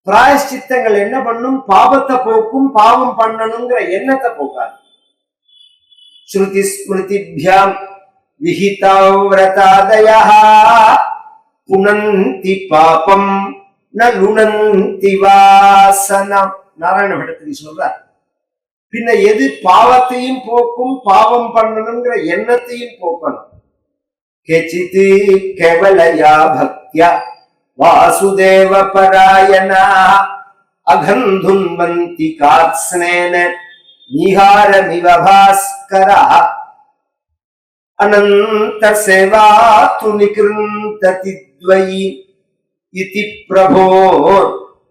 பிராயஷ்சித்தங்கள் என்ன பண்ணும்? பாவத்தை போக்கும், பாவம் பண்ணணுங்கிற எண்ணத்தை போக்காது. ஸ்ருதி ஸ்மிருதிப்யாம் விஹிதா விரதாதயः புனந்தி பாபம் ந லுணந்தி வாசனம். நாராயண பட்டத்திரி சொல்றார். பின்ன எது பாவத்தையும் போக்கும், பாவம் பண்ணணுங்கிற எண்ணத்தையும் போக்கணும். கேச்சித் கேவலயா பக்தியா வாசுதேவ பராயணா அகந்துன்வந்தி காத்ஸ்னேன நிஹாரமிவ பாஸ்கரா அனந்த சேவாத்து நிகிருந்ததி த்வயி இதி பிரபோ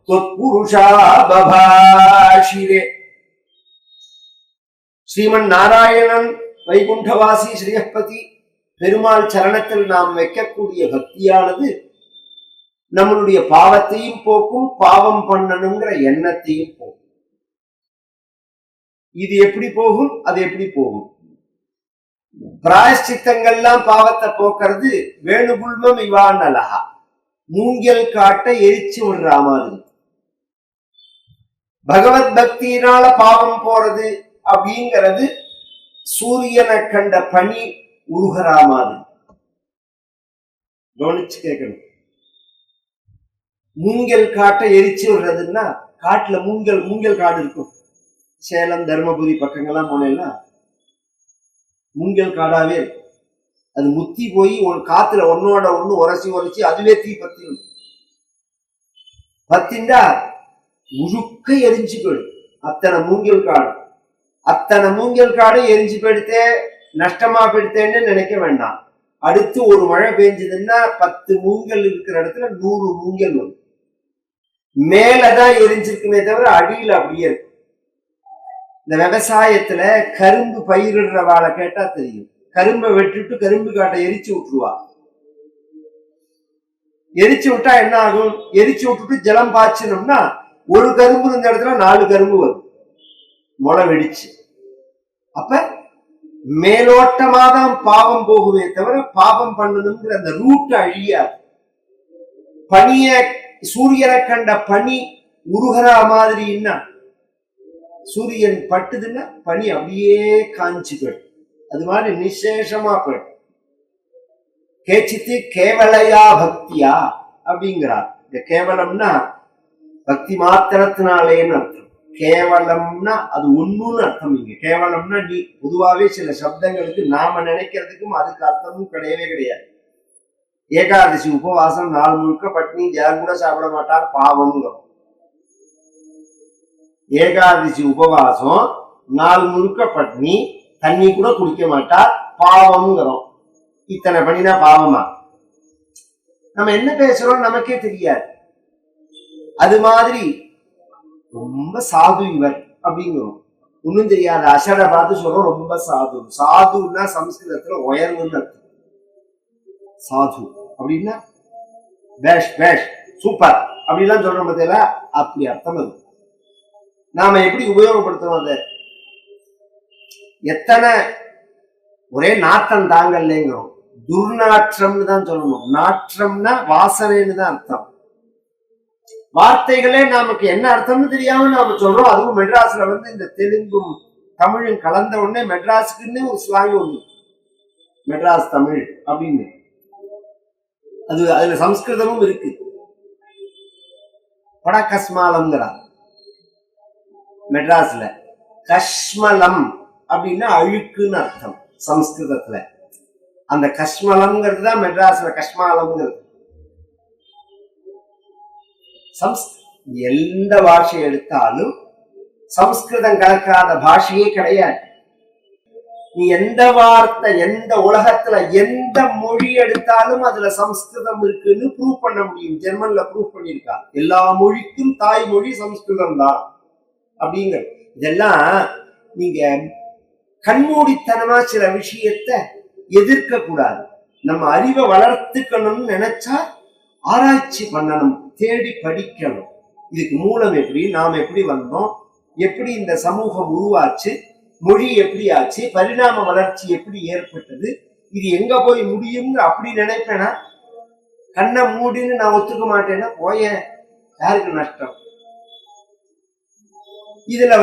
துத்புருஷா பபாஷிரே. ஸ்ரீமன் நாராயணன் வைகுண்டவாசி ஸ்ரீஹப்பதி பெருமாள் சரணத்தில் நாம் வைக்கக்கூடிய பக்தியானது நம்மளுடைய பாவத்தையும் போக்கும், பாவம் பண்ணணுங்கிற எண்ணத்தையும் போகும். இது எப்படி போகும்? அது எப்படி போகும்? பிராயஷ்சித்தங்கள்லாம் பாவத்தை போக்குறது. வேணுகுல்மம் இவான் அழகா மூங்கில் காட்ட எரிச்சு விடுற மாதிரி. பகவத் பக்தியினால பாவம் போறது அப்படிங்கிறது சூரியனை கண்ட பனி உருகிறா மாதிரி. கவனிச்சு கேட்கணும். மூங்கில் காட்டை எரிச்சு விடுறதுன்னா, காட்டுல மூங்கில் காடு இருக்கும். சேலம் தர்மபுரி பக்கங்கள்லாம் போனேன்னா மூங்கில் காடாவே இருக்கும். அது முத்தி போய் ஒரு காத்துல ஒன்னோட ஒண்ணு உரசி அதுவே தீ பத்திண்டா முழுக்க எரிஞ்சு போயிடும். அத்தனை மூங்கில் காடு எரிஞ்சு போயிடுத்தே, நஷ்டமா போயிடுத்தேன்னு நினைக்க வேண்டாம். அடுத்து ஒரு மழை பெஞ்சதுன்னா 10 மூங்கில் இருக்கிற இடத்துல 100 மூங்கில் வரும். மேலதான் எரிஞ்சிருக்குமே தவிர அடியில் அப்படியே இருக்கு. இந்த விவசாயத்துல கரும்பு பயிரிடுறவாளை கேட்டா தெரியும். கரும்பை வெட்டிட்டு கரும்பு காட்டை எரிச்சு விட்டுருவா. எரிச்சு விட்டா என்ன ஆகும்? எரிச்சு விட்டுட்டு ஜலம் பாய்ச்சணும்னா ஒரு கரும்பு இருந்த இடத்துல 4 கரும்பு வரும், முளை வெடிச்சு. அப்ப மேலோட்டமாதான் பாவம் போகுமே தவிர பாவம் பண்ணணுங்கிற அந்த ரூட் அழியாது. பனிய சூரியனை கண்ட பனி உருகிறா மாதிரின்னா, சூரியன் பட்டுதுன்னா பனி அப்படியே காஞ்சி போயிடும். அது மாதிரி நிசேஷமா போயிடும். கேச்சித்து கேவலையா பக்தியா அப்படிங்கிறார். இந்த கேவலம்னா பக்தி மாத்திரத்தினாலேன்னு அர்த்தம். கேவலம்னா அது ஒண்ணுன்னு அர்த்தம். இங்க கேவலம்னா நீ பொதுவாவே சில சப்தங்களுக்கு நாம நினைக்கிறதுக்கும் அதுக்கு அர்த்தமும் கிடையவே கிடையாது. ஏகாதசி உபவாசம், நாள் முழுக்க பட்னி, ஜலம் கூட சாப்பிட மாட்டார், பாவம்ங்கிறோம். ஏகாதசி உபவாசம், நாள் முழுக்க பட்னி, தண்ணி கூட குடிக்க மாட்டார், பாவம்ங்கிறோம். இத்தனை பண்ணினா பாவமா? நம்ம என்ன பேசுறோம் நமக்கே தெரியாது. அது மாதிரி ரொம்ப சாது இவர் அப்படிங்கிறோம். ஒன்னும் தெரியாத அசரை பார்த்து சொல்றோம் ரொம்ப சாது. சாதுன்னா சம்ஸ்கிருதத்துல உயர்வுன்னு அர்த்தம். சாது அப்படின்னா பேஷ் பேஷ் சூப்பர் அப்படிலாம் சொல்றோம் பார்த்தீங்களா? அப்படி அர்த்தம் அது. நாம எப்படி உபயோகப்படுத்துறோம் அதை? எத்தனை ஒரே நாட்டம் தாங்கல்லைங்கிறோம். துர்நாற்றம்னு தான் சொல்லணும். நாற்றம்னா வாசனைன்னு தான் அர்த்தம். வார்த்தைகளே நமக்கு என்ன அர்த்தம்னு தெரியாம நாம சொல்றோம். அதுவும் மெட்ராஸ்ல இந்த தெலுங்கும் தமிழும் கலந்த உடனே மெட்ராஸுக்குன்னு ஒரு ஸ்லாங் ஒண்ணு, மெட்ராஸ் தமிழ் அப்படின்னு. அதுல சம்ஸ்கிருதமும் இருக்கு. படகஸ்மாலம்ங்கிறார் மெட்ராஸ்ல. கஷ்மலம் அப்படின்னா அழுக்குன்னு அர்த்தம் சம்ஸ்கிருதத்துல. அந்த கஷ்மலம்ங்கிறது தான் மெட்ராஸ்ல கஷ்மாலம்ங்கிறது. எந்த பாஷை எடுத்தாலும் சம்ஸ்கிருதம் கலக்காத பாஷையே கிடையாது. நீ எந்த வார்த்தை, எந்த உலகத்துல எந்த மொழி எடுத்தாலும் அதுல சம்ஸ்கிருதம் இருக்குன்னு ப்ரூவ் பண்ண முடியும். ஜெர்மன்ல ப்ரூவ் பண்ணிருக்கா. எல்லா மொழிக்கும் தாய்மொழி சம்ஸ்கிருதம் தான் அப்படிங்கிறது. இதெல்லாம் நீங்க கண்மூடித்தனமா சில விஷயத்த எதிர்க்க கூடாது. நம்ம அறிவை வளர்த்துக்கணும்னு நினைச்சா ஆராய்ச்சி பண்ணணும், தேடி படிக்கணும். இதுக்கு மூலம் எப்படி, நாம் எப்படி வந்தோம், எப்படி இந்த சமூகம் உருவாச்சு, மொழி எப்படி ஆச்சு, பரிணாம வளர்ச்சி எப்படி ஏற்பட்டது, இது எங்க போய் முடியும்னு அப்படி நினைப்பேனா? கண்ணை மூடின்னு நான் ஒத்துக்க மாட்டேன்னா போய யாருக்கு நஷ்டம்? இதுல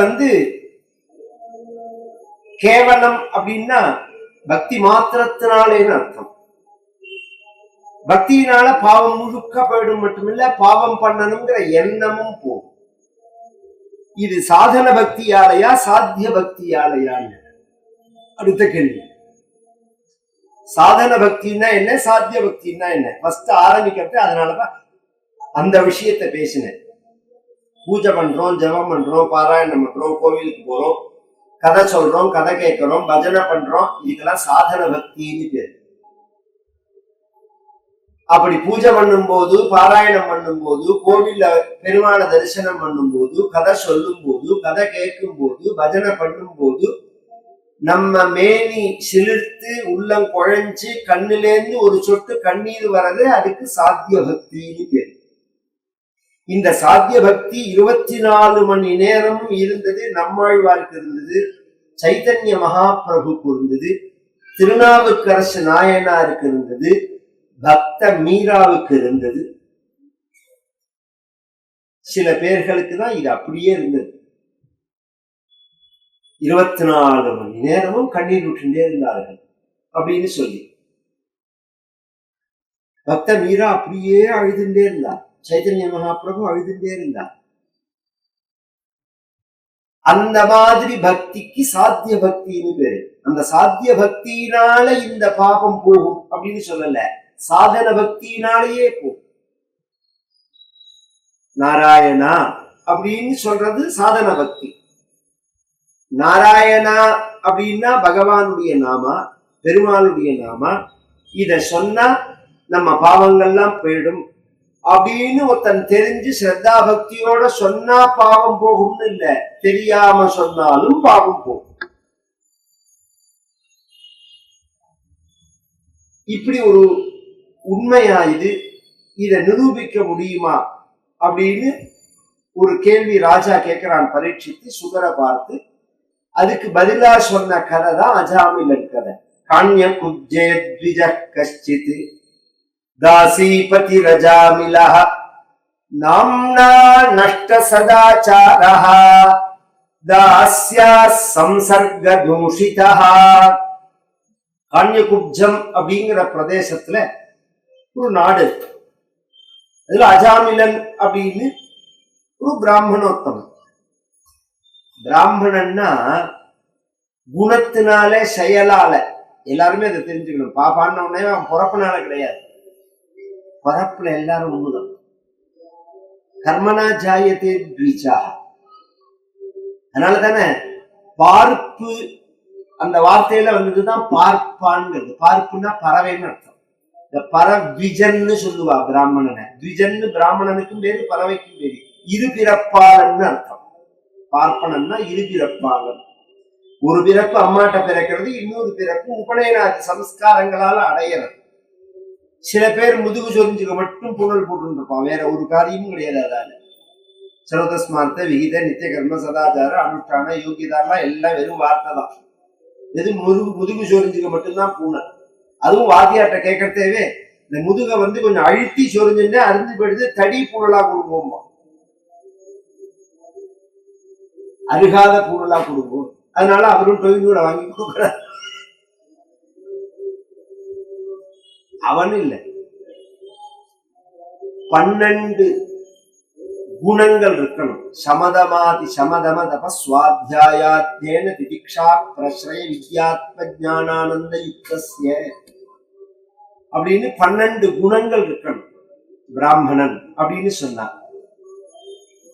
கேவலம் அப்படின்னா பக்தி மாத்திரத்தினாலேன்னு அர்த்தம். பக்தியினால பாவம் முழுக்க போயிடும் மட்டுமில்ல, பாவம் பண்ணணுங்கிற எண்ணமும் போகும். இது சாதன பக்தியாலையா சாத்திய பக்தியாலையா? அடுத்த கேள்வி. சாதன பக்தின்னா என்ன, சாத்திய பக்தின்னா என்ன? ஃபர்ஸ்ட் ஆரம்பிக்கிறது அதனாலதான் அந்த விஷயத்தை பேசினேன். பூஜை பண்றோம், ஜெபம் பண்றோம், பாராயணம் பண்றோம், கோவிலுக்கு போறோம், கதை சொல்றோம், கதை கேட்கிறோம், பஜனை பண்றோம், இதுக்கெல்லாம் சாதன பக்தின்னு பேரு. அப்படி பூஜை பண்ணும் போது, பாராயணம் பண்ணும் போது, கோவில்ல பெருமாளை தரிசனம் பண்ணும் போது, கதை சொல்லும் போது, கதை கேட்கும் போது, பஜனை பண்ணும் போது நம்ம மேனி சிலிர்த்து உள்ளம் குழைஞ்சு கண்ணிலேருந்து ஒரு சொட்டு கண்ணீர் வர்றது, அதுக்கு சாத்திய பக்தின்னு பேரு. இந்த சாத்திய பக்தி 24 மணி நேரமும் இருந்தது. நம்மாழ்வாருக்கு இருந்தது, சைதன்ய மகாபிரபுக்கு இருந்தது, திருநாவுக்கரசு நாயனாருக்கு இருந்தது, பக்த மீராவுக்கு இருந்தது. சில பேர்களுக்கு தான் இது அப்படியே இருந்தது. 24 மணி நேரமும் கண்ணீர் விட்டுட்டே இருந்தார்கள் அப்படின்னு சொல்லி பக்த மீரா அப்படியே அழுதுண்டே இருந்தார். சைதன்ய மகாபிரபு அழுதுண்டே இருந்தார். அந்த மாதிரி பக்திக்கு சாத்திய பக்தின்னு பேரு. அந்த சாத்திய பக்தியினால இந்த பாபம் போகும் அப்படின்னு சொல்லல, சாதன பக்தியினாலேயே போகும். நாராயணா அப்படின்னு சொல்றது சாதன பக்தி. நாராயணா அப்படின்னா பகவானுடைய நாமா, பெருமாளுடைய நாமா. இத சொன்னா நம்ம பாவங்கள்லாம் போயிடும் அப்படின்னு ஒருத்தன் தெரிஞ்சு ஸ்ரத்தா பக்தியோட சொன்னா பாவம் போகும்னு இல்ல, தெரியாம சொன்னாலும் பாவம் போகும். இப்படி ஒரு உண்மையா இது? இத நிரூபிக்க முடியுமா அப்படின்னு ஒரு கேள்வி ராஜா கேட்கிறான் பரீட்சித்து சுகரை பார்த்து. அதுக்கு பதிலா சொன்ன கதை தான் அஜாமிலன் கதை. காண்ய குஜ்ஜே த்விஜ கஷ்சித் தாசீபதி ரஜாமிலஹ நாம்னா நஷ்ட சதாச்சாரஹ தாஸ்யா சம்சர்க தூஷிதஹ. காண்யகுப்ஜம் அப்படிங்கிற பிரதேசத்துல ஒரு நாடு. அதுல அஜாமிலன் அப்படின்னு ஒரு பிராமணோத்தமன். பிராமணன்னா குணத்தினால செயலால, எல்லாருமே அதை தெரிஞ்சுக்கணும். பாப்பான்னு உடனே அவன் பொறப்புனால கிடையாது. பரப்புல எல்லாரும் ஒண்ணுதான். கர்மனா ஜாயத்தே த்விஜா. அதனால தானே பார்ப்பு அந்த வார்த்தையில வந்துட்டுதான் பார்ப்பான்ங்கிறது. பார்ப்புன்னா பறவைன்னு அர்த்தம். இந்த பரவிஜன்னு சொல்லுவா பிராமணனை. த்விஜன்னு பிராமணனுக்கும் பேரு, பறவைக்கும் பேரு. இரு பிறப்பாளன்னு அர்த்தம். பார்ப்பனன்னா இரு பிறப்பாளன். ஒரு பிறப்பு அம்மாட்ட பிறக்கிறது, இன்னொரு பிறப்பு உபநயனாதி சம்ஸ்காரங்களால அடையிறது. சில பேர் முதுகு சொரிஞ்சுக்க மட்டும் புனல் போட்டு இருப்பான், வேற ஒரு காரியமும் கிடையாது. அதால சர்வதஸ்மார்த்த விகித நித்திய கர்ம சதாச்சார அனுஷ்டான யோகிதாலாம் எல்லாம் வெறும் வார்த்தை தான். எது முதுகு சொரிஞ்சுக்க மட்டும்தான் பூனை. அதுவும் வாத்தியாட்ட கேட்கறதேவே இந்த முதுகை கொஞ்சம் அழுத்தி சொரிஞ்சுட்டு அருந்து போயிடுது, தடி பூனலா கொடுப்போம், அருகாத பூனலா கொடுப்போம். அதனால அவரும் டொயினூட வாங்கி கொடுக்குறார். அவன் இல்லை, 12 குணங்கள் இருக்கணும். சமதமாதி சமதம தப ஸ்வாத்தியாயாத்யேன திதிக்ஷா பிரஸ்ரய வித்யாத்ம ஞானானந்த யுக்தஸ்ய அப்படின்னு 12 குணங்கள் இருக்கணும் பிராமணன் அப்படின்னு சொன்னார்.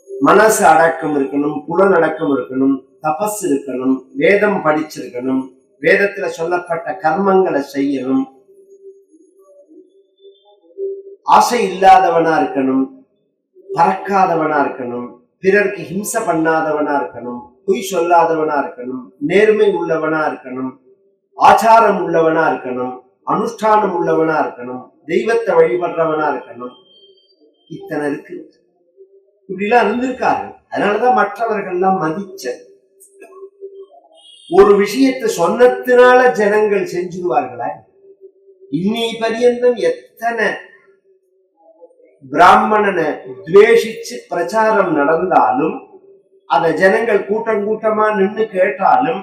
மனசு அடக்கம் இருக்கணும், புலன் அடக்கம் இருக்கணும், தபஸ் இருக்கணும், வேதம் படிச்சிருக்கணும், வேதத்துல சொல்லப்பட்ட கர்மங்களை செய்யணும், ஆசை இல்லாதவனா இருக்கணும், பறக்காதவனா இருக்கணும், பிறருக்கு ஹிம்சை பண்ணாதவனா இருக்கணும், பொய் சொல்லாதவனா இருக்கணும், நேர்மை உள்ளவனா இருக்கணும், ஆச்சாரம் உள்ளவனா இருக்கணும், அனுஷ்டானம் உள்ளவனா இருக்கணும், தெய்வத்தை வழிபடுறவனா இருக்கணும். இத்தனை இருக்கு. இப்படிலாம் இருந்திருக்காரு. அதனாலதான் மற்றவர்கள்லாம் மதிச்ச. ஒரு விஷயத்தை சொன்னத்தினால ஜனங்கள் செஞ்சுடுவார்களா? இன்னி பரியந்தம் எத்தனை பிராமணனை துவேஷிச்சு பிரச்சாரம் நடந்தாலும் அத ஜனங்கள் கூட்டம் கூட்டமா நின்று கேட்டாலும்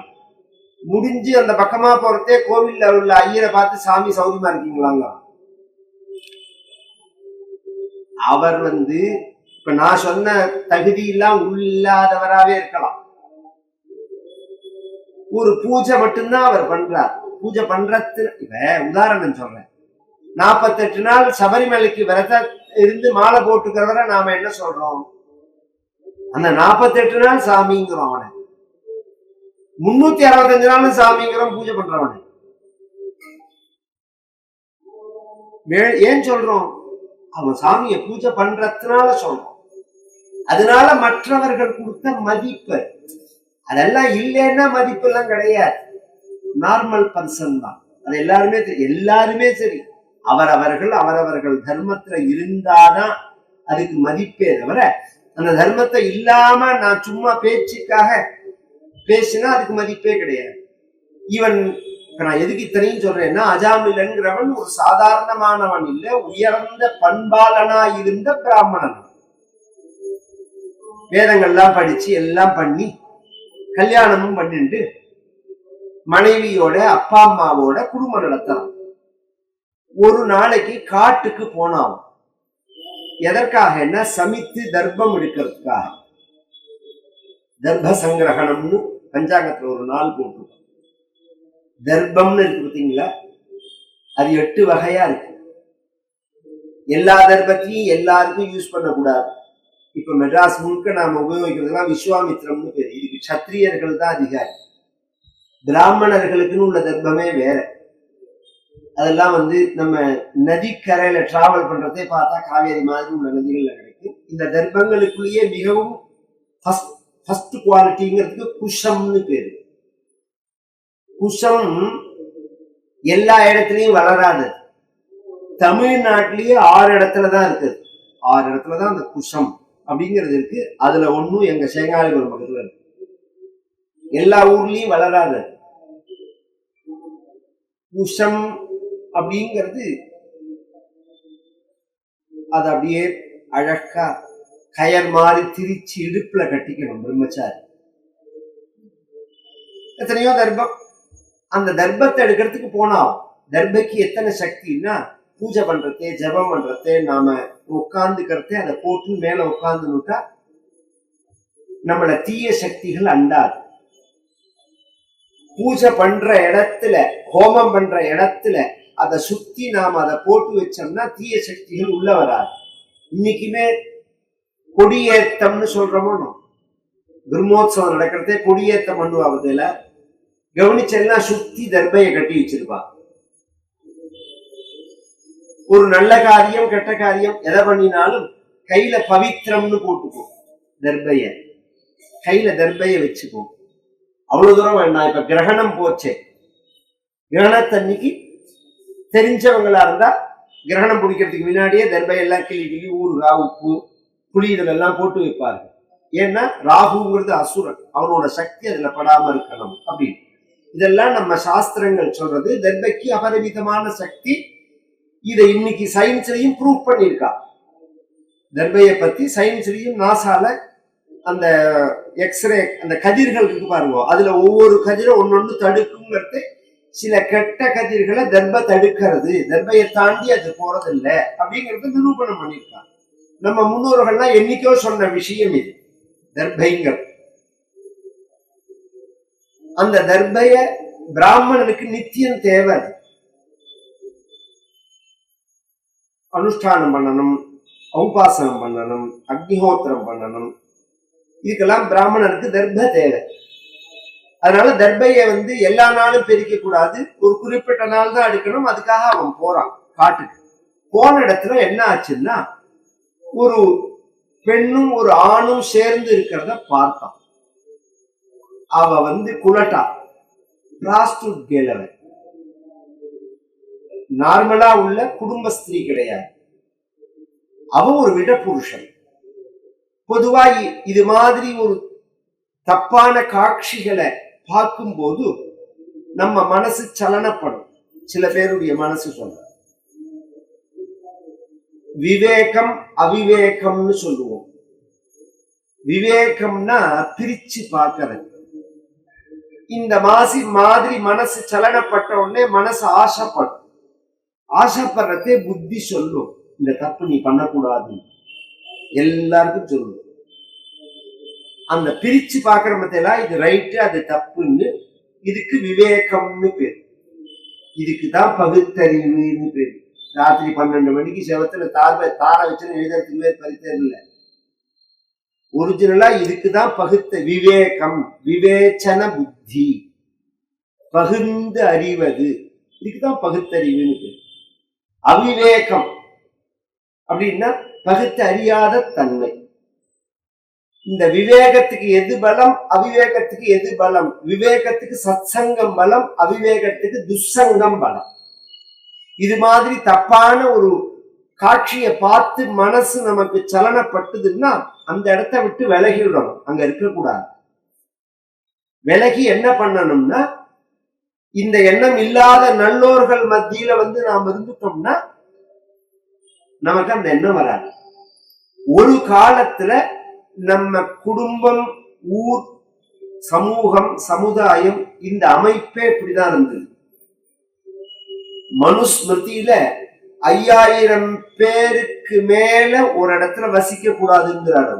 முடிஞ்சு அந்த பக்கமா போறதே கோவில்ல உள்ள ஐயரை பார்த்து சாமி சௌரியமா இருக்கீங்களாங்க. அவர் இப்ப நான் சொன்ன தகுதி எல்லாம் இல்லாதவராவே இருக்கலாம். ஒரு பூஜை மட்டும்தான் அவர் பண்றார். பூஜை பண்றது இப்ப உதாரணம் சொல்றேன். 48 நாள் சபரிமலைக்கு விரதம் இருந்து மாலை போட்டுக்கிறவரை நாம என்ன சொல்றோம்? அந்த 48 நாள் சாமிங்கிறோம். அவனை 365 நாள் சாமிங்கிறோம் பூஜை பண்றவனை. ஏன் சொல்றோம்? அவன் சாமியை பூஜை பண்றதுனால சொல்றோம். அதனால மற்றவர்கள் கொடுத்த மதிப்பு அதெல்லாம் இல்லைன்னா மதிப்பு எல்லாம் கிடையாது. நார்மல் பர்சன் தான். அது எல்லாருமே சரி. அவரவர்கள் தர்மத்துல இருந்தாதான் அதுக்கு மதிப்பே தவிர, அந்த தர்மத்தை இல்லாம நான் சும்மா பேச்சுக்காக பேசினா அதுக்கு மதிப்பே கிடையாது. இவன் நான் எதுக்கு இத்தனையும் சொல்றேன்னா, அஜாமிலன்கிறவன் ஒரு சாதாரணமானவன் இல்ல, உயர்ந்த பண்பாளனா இருந்த பிராமணன். வேதங்கள்லாம் படிச்சு எல்லாம் பண்ணி கல்யாணமும் பண்ணிட்டு மனைவியோட அப்பா அம்மாவோட குடும்பம் நடத்தலாம். ஒரு நாளைக்கு காட்டுக்கு போனான். எதற்காக? என்ன சமித்து தர்ப்பம் எடுக்கிறதுக்காக. தர்ப்ப சங்கிரகணம்னு பஞ்சாங்கத்துல ஒரு நாள் போட்டு தர்ப்பம்னு இருக்கு பார்த்தீங்களா? அது 8 வகையா இருக்கு. எல்லா தர்ப்பத்தையும் எல்லாருக்கும் யூஸ் பண்ணக்கூடாது. இப்ப மெட்ராஸ் முழுக்க நாம உபயோகிக்கிறதுலாம் விஸ்வாமித்திரம்னு பேரு. இதுக்கு சத்திரியர்கள் தான் அதிகாரி. பிராமணர்களுக்குன்னு உள்ள தர்ப்பமே வேற. அதெல்லாம் நம்ம நதிக்கரையில டிராவல் பண்றதே பார்த்தா காவேரி மாதிரி உள்ள நதிகள்ல கிடைக்கும். இந்த தர்ப்பங்களுக்குள்ளேயே மிகவும் ஃபர்ஸ்ட் குவாலிட்டிங்கிறதுக்கு குஷம்னு பேரு. குஷம் எல்லா இடத்துலயும் வளராது. தமிழ்நாட்டிலேயே 6 இடத்துலதான் இருக்குது. 6 இடத்துலதான் அந்த குஷம் அப்படிங்கிறது இருக்கு. அதுல ஒண்ணும் எங்க சேங்காலிபுரம் பக்கத்துல இருக்கு. எல்லா ஊர்லயும் வளராது. குஷம் அப்படிங்கிறது அது அப்படியே அழகா கயர் மாதிரி திரிச்சு இடுப்புல கட்டிக்கணும் பிரம்மச்சாரி. எத்தனையோ தர்ப்பம். அந்த தர்ப்பத்தை எடுக்கிறதுக்கு போனா தர்ப்பைக்கு எத்தனை சக்தின்னா, பூஜை பண்றதே ஜபம் பண்றதே நாம உட்கார்ந்துக்கிறதே அதை போட்டு மேல உட்கார்ந்துட்டா நம்மள தீய சக்திகள் அண்டாது. பூஜை பண்ற இடத்துல ஹோமம் பண்ற இடத்துல அதை சுத்தி நாம அதை போட்டு வச்சோம்னா தீய சக்திகள் உள்ள வராது. இன்னைக்குமே கொடியேற்றம்னு சொல்றோமோ, பிரம்மோத்சவம் நடக்கிறதே கொடியேற்றம் பண்ணுவாங்க. கவனிச்செல்லாம் சுத்தி தர்பையை கட்டி வச்சிருப்பா. ஒரு நல்ல காரியம் கெட்ட காரியம் எதை பண்ணினாலும் கையில பவித்திரம்னு போட்டுக்கும். தர்பைய கையில தர்பைய வச்சுக்கும். அவ்வளவு தூரம் வேண்டாம். இப்ப கிரகணம் போச்சே, கிரகணத்தன்னைக்கு தெரிஞ்சவங்களா இருந்தா கிரகணம் பிடிக்கிறதுக்கு முன்னாடியே தர்பையெல்லாம் கிளி ஊறுகாய் உப்பு புளி இதெல்லாம் போட்டு வைப்பாரு. ஏன்னா ராகுங்கிறது அசுரன், அவனோட சக்தி அதுல படாம இருக்கணும் அப்படின்னு. இதெல்லாம் நம்ம சாஸ்திரங்கள் சொல்றது. தர்பைக்கு அபரிமிதமான சக்தி. இதை இன்னைக்கு சயின்ஸ்லயும் ப்ரூவ் பண்ணியிருக்கா. தர்பையை பத்தி சயின்ஸ்லயும் நாசால அந்த எக்ஸ்ரே அந்த கதிர்கள் இருக்கு பாருங்க, அதுல ஒவ்வொரு கதிரும் ஒன்னொன்னு தடுக்குங்கிறது. சில கெட்ட கதிர்களை தர்ப தடுக்கிறது, தர்பையை தாண்டி அது போறது இல்லை அப்படிங்கிறது நிரூபணம் பண்ணியிருக்காங்க. நம்ம முன்னோர்கள்லாம் என்னைக்கோ சொன்ன விஷயம் இது. தர்பைங்கிற அந்த தர்பைய பிராமணனுக்கு நித்தியம் தேவை. அனுஷ்டானம் பண்ணணும், உபாசனம் பண்ணணும், அக்னிஹோத்திரம் பண்ணணும். இதுக்கெல்லாம் பிராமணனுக்கு தர்ப தேவை. அதனால தர்பைய எல்லா நாளும் பெருக்க கூடாது. ஒரு குறிப்பிட்ட நாள் தான் எடுக்கணும். அதுக்காக அவன் போறான் காட்டுக்கு. போன இடத்துல என்ன ஆச்சுன்னா, ஒரு பெண்ணும் ஒரு ஆணும் சேர்ந்து இருக்கிறத பார்த்தான். அவ குலட்டா பிராஸ்டியூட் கேள். நார்மலா உள்ள குடும்ப ஸ்திரீ கிடையாது. அவன் ஒரு விட புருஷன். பொதுவா இது மாதிரி ஒரு தப்பான காட்சிகளை பார்க்கும் போது நம்ம மனசு சலனப்படும். சில பேருடைய மனசு சொல்ற விவேகம் அவிவேகம்னு சொல்லுவோம். விவேகம்னா பிரிச்சு பார்க்கறது. இந்த மாதிரி மனசு சலனப்பட்ட உடனே மனசு ஆசைப்படும். ஆசைப்படுறதே புத்தி சொல்லும், இந்த தப்பு நீ பண்ணக்கூடாது, எல்லாருக்கும் சொல்லும். அந்த பிரிச்சு பாக்குற மத்தியெல்லாம் இது ரைட்டு அது தப்புன்னு, இதுக்கு விவேகம்னு பேர். இதுக்குதான் பகுத்தறிவுன்னு பேர். ராத்திரி 12 மணிக்கு செவத்துல தார வச்சுன்னு எழுதுறதுக்கு பேர் பகுத்தறிவு இல்லை. ஒரிஜினலா இதுக்குதான் விவேகம், விவேச்சன புத்தி, பகுந்து அறிவது, இதுக்குதான் பகுத்தறிவுன்னு பேர். அவிவேகம் அப்படின்னா பகுத்து அறியாத தன்மை. இந்த விவேகத்துக்கு எது பலம், அவிவேகத்துக்கு எது பலம்? விவேகத்துக்கு சத்சங்கம் பலம், அவிவேகத்துக்கு துஷ்சங்கம் பலம். இது மாதிரி தப்பான ஒரு காட்சியை பார்த்து மனசு நமக்கு சலனப்பட்டதுன்னா அந்த இடத்த விட்டு விலகி விடணும், அங்க இருக்கக்கூடாது. விலகி என்ன பண்ணணும்னா, இந்த எண்ணம் இல்லாத நல்லோர்கள் மத்தியில நாம் இருந்துட்டோம்னா நமக்கு அந்த எண்ணம் வராது. ஒரு காலத்துல நம்ம குடும்பம், ஊர், சமூகம், சமுதாயம், இந்த அமைப்பே இப்படிதான் இருந்தது. மனுஸ்மிருதியில 5000 பேருக்கு மேல ஒரு இடத்துல வசிக்க கூடாதுங்கிறார்.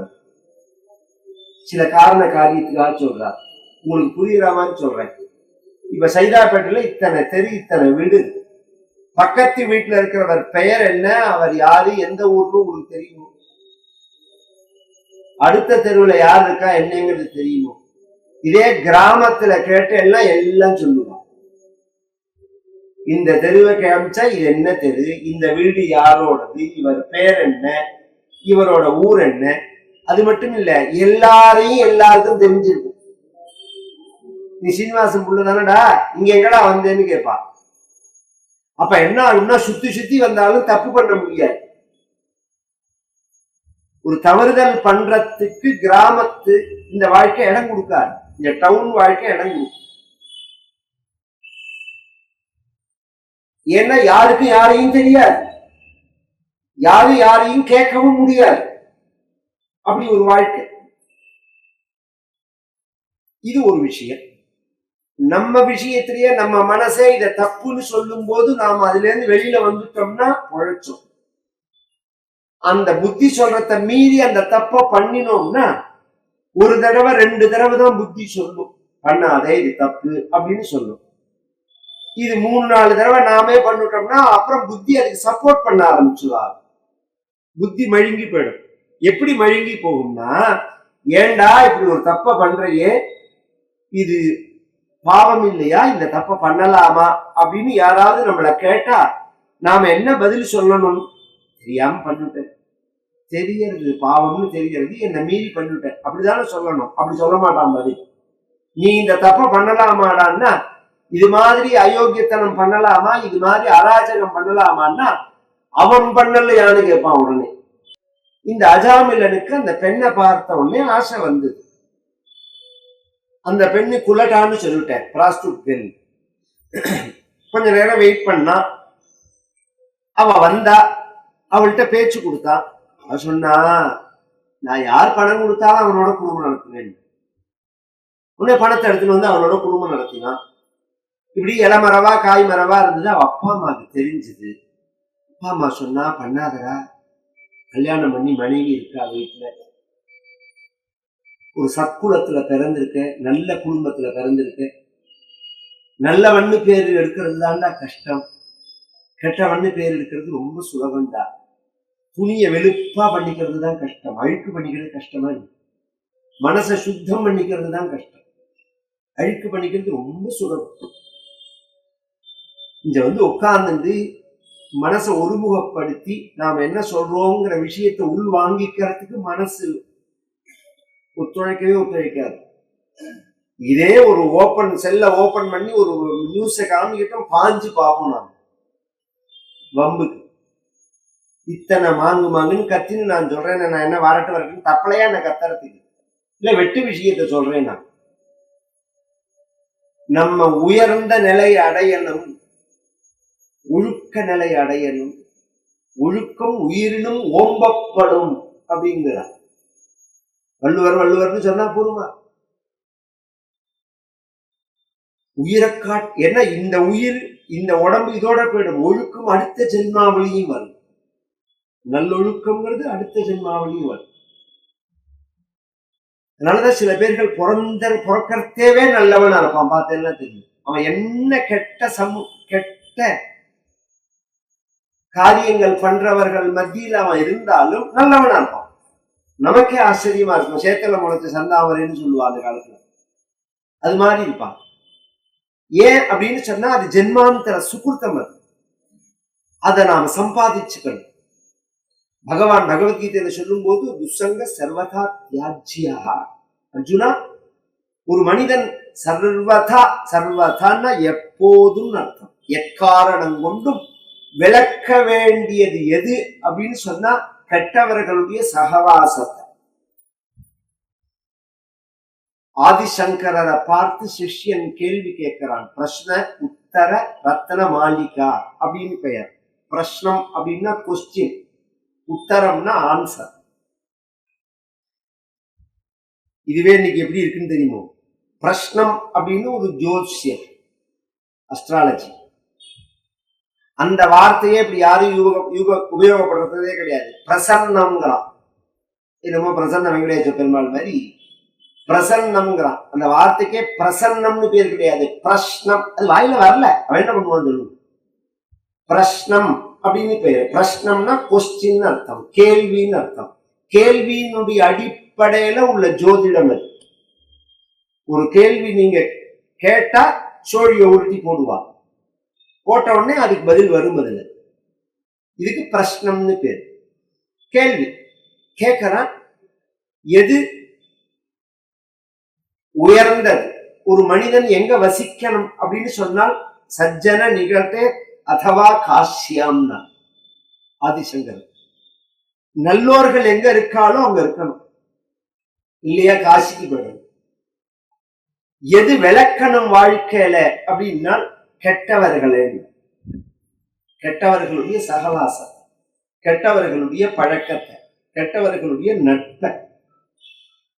சில காரண காரியத்துக்காக சொல்றார், உங்களுக்கு புரியுற மாதிரி சொல்றேன். இப்ப சைதாப்பேட்டையில இத்தனை தெரு, இத்தனை வீடு, பக்கத்து வீட்டுல இருக்கிறவர் பெயர் என்ன, அவர் யாரு, எந்த ஊர்னு உங்களுக்கு தெரியுமோ? அடுத்த தெருவுல யார் இருக்கா என்னங்கிறது தெரியுமோ? இதே கிராமத்துல கேட்ட எல்லாம் சொல்லுவான். இந்த தெருவை காமிச்சா இது என்ன தெரு, இந்த வீடு யாரோடது, இவர் பேர் என்ன, இவரோட ஊர் என்ன. அது மட்டும் இல்ல, எல்லாருக்கும் தெரிஞ்சிருக்கும். நீ சீனிவாசன் புள்ள தானடா, இங்க எங்கடா வந்தேன்னு கேட்பா. அப்ப என்ன ஆகும்னா, சுத்தி சுத்தி வந்தாலும் தப்பு பண்ண முடியாது. ஒரு தவறுதல் பண்றதுக்கு கிராமத்து இந்த வாழ்க்கை இடம் கொடுக்காது, இந்த டவுன் வாழ்க்கை இடம் கொடுக்கும். ஏன்னா யாருக்கும் யாரையும் தெரியாது, யாரையும் கேட்கவும் முடியாது. அப்படி ஒரு வாழ்க்கை. இது ஒரு விஷயம். நம்ம விஷயத்திலேயே நம்ம மனசே இத தப்புன்னு சொல்லும் போது நாம அதுல இருந்து வெளியில வந்துட்டோம்னா உழைச்சோம். அந்த புத்தி சொல்றத மீறி அந்த தப்ப பண்ணினோம்னா ஒரு தடவை 2 தடவை தான் புத்தி சொல்லும், பண்ணாதே இது தப்பு அப்படின்னு சொல்லும். இது 3-4 தடவை நாமே பண்ணிட்டோம்னா அப்புறம் புத்தி அதுக்கு சப்போர்ட் பண்ண ஆரம்பிச்சுவாங்க. புத்தி மழுங்கி போயிடும். எப்படி மழுங்கி போகும்னா, ஏண்டா இப்படி ஒரு தப்ப பண்றையே, இது பாவம் இல்லையா, இந்த தப்ப பண்ணலாமா அப்படின்னு யாராவது நம்மள கேட்டா நாம என்ன பதில் சொல்லணும்? தெரியாம பண்ணிட்டேன், தெரியறது பாவம்னு தெரியறது, என்ன மீறி பண்ணிட்டேன் அப்படிதானே சொல்லணும். அப்படி சொல்ல மாட்டான் பதில். நீ இந்த தப்ப பண்ணலாமாடான்னா, இது மாதிரி அயோக்கியத்தனம் பண்ணலாமா, இது மாதிரி அராஜகம் பண்ணலாமான்னா அவன் பண்ணலையான்னு கேட்பான் உடனே. இந்த அஜாமிலனுக்கு அந்த பெண்ணை பார்த்த உடனே ஆசை வந்தது. அந்த பெண்ணு குலட்டான்னு சொல்லிட்டேன், பிராஸ்டியூட் கேர்ள். கொஞ்ச நேரம் வெயிட் பண்ணா, அவ வந்தா, அவள்கிட்ட பேச்சு கொடுத்தா. அவ சொன்னா, நான் யார் பணம் கொடுத்தாலும் அவனோட குடும்பம் நடத்துவேன். உடனே பணத்தை எடுத்துட்டு வந்து அவனோட குடும்பம் நடத்தினான். இப்படி இளமரவா காய் மரவா இருந்தது. அவ அப்பா அம்மாவுக்கு தெரிஞ்சது. அப்பா அம்மா சொன்னா, பண்ணாதடா, கல்யாணம் பண்ணி மனைவி இருக்கா வீட்டுல, ஒரு சத்குலத்துல பிறந்திருக்க, நல்ல குடும்பத்துல பிறந்திருக்க, நல்லவண்ணு பேர் எடுக்கிறது தான்டா கஷ்டம், கெட்டவண்ணு பேர் எடுக்கிறது ரொம்ப சுலபம்டா. துணிய வெளுப்பா பண்ணிக்கிறது தான் கஷ்டம், அழுக்கு பண்ணிக்கிறது கஷ்டமா இல்லை. மனசை சுத்தம் பண்ணிக்கிறது தான் கஷ்டம், அழுக்கு பண்ணிக்கிறது ரொம்ப சுலபம். இங்க உட்கார்ந்து மனசை ஒருமுகப்படுத்தி நாம என்ன சொல்றோங்கிற விஷயத்தை உள் வாங்கிக்கிறதுக்கு மனசு ஒத்துழைக்காது. இதே ஒரு செல்ல ஓபன் பண்ணி ஒரு நியூஸை காமிக்கிட்டோம், பாஞ்சு பார்ப்போம். நாம வம்புக்கு இத்தனை மாங்குன்னு கத்தின்னு நான் சொல்றேன். நான் என்ன வரட்டுன்னு தப்பலையா என்ன கத்துறதுக்கு இல்ல, வெட்டு விஷயத்த சொல்றேன். நான் நம்ம உயர்ந்த நிலை அடையணும், ஒழுக்க நிலை அடையணும். ஒழுக்கம் உயிரினும் ஓம்பப்படும் அப்படிங்கிறார். வள்ளுவர் வள்ளுவர்னு சொன்னா போருமா? உயிரை என்ன இந்த உயிர் இந்த உடம்பு இதோட போயிடும். ஒழுக்கம் அடுத்த ஜென்மாவளியும் வரும். நல்லொழுக்கம்ங்கிறது அடுத்த ஜென்மாவளியும் வரும். அதனாலதான் சில பேர்கள் பிறக்கிறதேவே நல்லவனா இருப்பான். பார்த்தேன்னா தெரியும். அவன் என்ன கெட்ட காரியங்கள் பண்றவர்கள் மத்தியில் அவன் இருந்தாலும் நல்லவனா இருப்பான். நமக்கே ஆச்சரியமா இருக்கும். சேத்தல முளைச்ச சந்தாமரைன்னு சொல்லுவா அந்த காலத்துல. அது மாதிரி இருப்பான். ஏன் அப்படின்னு சொன்னா அது ஜென்மாந்தர சுகுர்த்தம். அதை நாம சம்பாதிச்சுக்கணும். பகவான் பகவத்கீதையில சொல்லும் போது துசங்க சர்வதா தியாஜ்யா. அர்ஜுனா, ஒரு மனிதன் சர்வதான்னா எப்போதும் அர்த்தம், எக்காரணம் கொண்டும் விளக்க வேண்டியது எது அப்படின்னு சொன்னா கெட்டவர்களுடைய சகவாசத்தை. ஆதிசங்கரரை பார்த்து சிஷ்யன் கேள்வி கேட்கிறான். பிரஷ்ன உத்தர ரத்ன மாளிகா அப்படின்னு பெயர். பிரஷ்னம் அப்படின்னா கொஸ்டின், உத்தரம்னா ஆன்சர். இதுவே இன்னைக்கு எப்படி இருக்குன்னு தெரியுமோ? பிரஷ்னம் அப்படின்னு ஒரு ஜோசியம், அஸ்ட்ராலஜி. அந்த வார்த்தையே இப்படி யாரும் உபயோகப்படுறதே கிடையாது. பிரசன்னம்ங்கிறான். என்னமோ பிரசன்ன வெங்கடேச பெருமாள் மாதிரி பிரசன்னம்ங்கிறான். அந்த வார்த்தைக்கே பிரசன்னம்னு பேர் கிடையாது, பிரஷ்னம். அது வாயில வரல, அவன் என்ன பண்ணுவான் சொல்லுவோம். பிரஷ்னம் அப்படின்னு பேரு. பிரஷ்னம்னா கொஸ்டின் அர்த்தம், கேள்வின்னு அர்த்தம். கேள்வியினுடைய அடிப்படையில உள்ள ஜோதிடம் அது. ஒரு கேள்வி நீங்க கேட்டா சோழிய உருட்டி போடுவா, போட்ட உடனே அதுக்கு பதில் வரும். அதுல இதுக்கு பிரஷ்னம்னு பேரு. கேள்வி கேட்கறான், எது உயர்ந்தது, ஒரு மனிதன் எங்க வசிக்கணும் அப்படின்னு சொன்னால் சஜ்ஜன நிகழ்த்தே அதவா காசியம்னா ஆதிசங்கர். நல்லோர்கள் எங்க இருக்காலும் அங்க இருக்கணும், இல்லையா காசிக்கு போயிடணும். எது விளக்கணும் வாழ்க்கையில அப்படின்னா கெட்டவர்களே, கெட்டவர்களுடைய சகவாசம், கெட்டவர்களுடைய பழக்கத்தை, கெட்டவர்களுடைய நட்பை.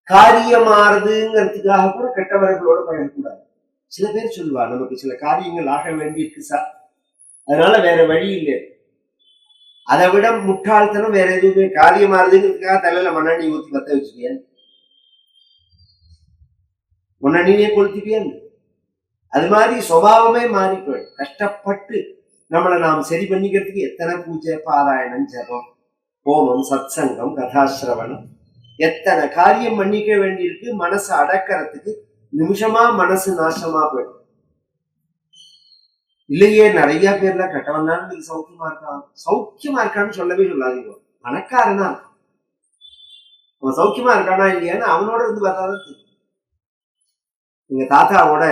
காரியமாறுதுங்கிறதுக்காக கூட கெட்டவர்களோட பழகக்கூடாது. சில பேர் சொல்லுவா, நமக்கு சில காரியங்கள் ஆக வேண்டியிருக்கு சார், அதனால வேற வழி இல்லை. அதை விட முட்டாள்தனம் வேற எதுவுமே. காரியமாறுதுங்கிறதுக்காக தலையில மண்ணெண்ணி ஊற்றி பத்த வச்சுக்கிய, மண்ணெண்ணியே கொளுத்திப்பியா? அது மாதிரி சுபாவமே மாறி போயிடும். கஷ்டப்பட்டு நம்மளை நாம் சரி பண்ணிக்கிறதுக்கு எத்தனை பூஜை, பாராயணம், ஜபம், ஹோமம், சத்சங்கம், கதாசிரவணம், எத்தனை காரியம் பண்ணிக்க வேண்டியிருக்கு. மனசை அடக்கிறதுக்கு நிமிஷமா மனசு நாசமா போயிடும். இல்லையே நிறைய பேர்ல கெட்டவன் தான் சௌக்கியமா இருக்கான். சௌக்கியமா இருக்கான்னு சொல்லவே சொல்லாதீங்க, பணக்காரனா இருக்கான். அவன் சௌக்கியமா இருக்கானா இல்லையான்னு அவனோட இருந்து பார்த்தாதான் தெரியும். எங்க தாத்தாவோட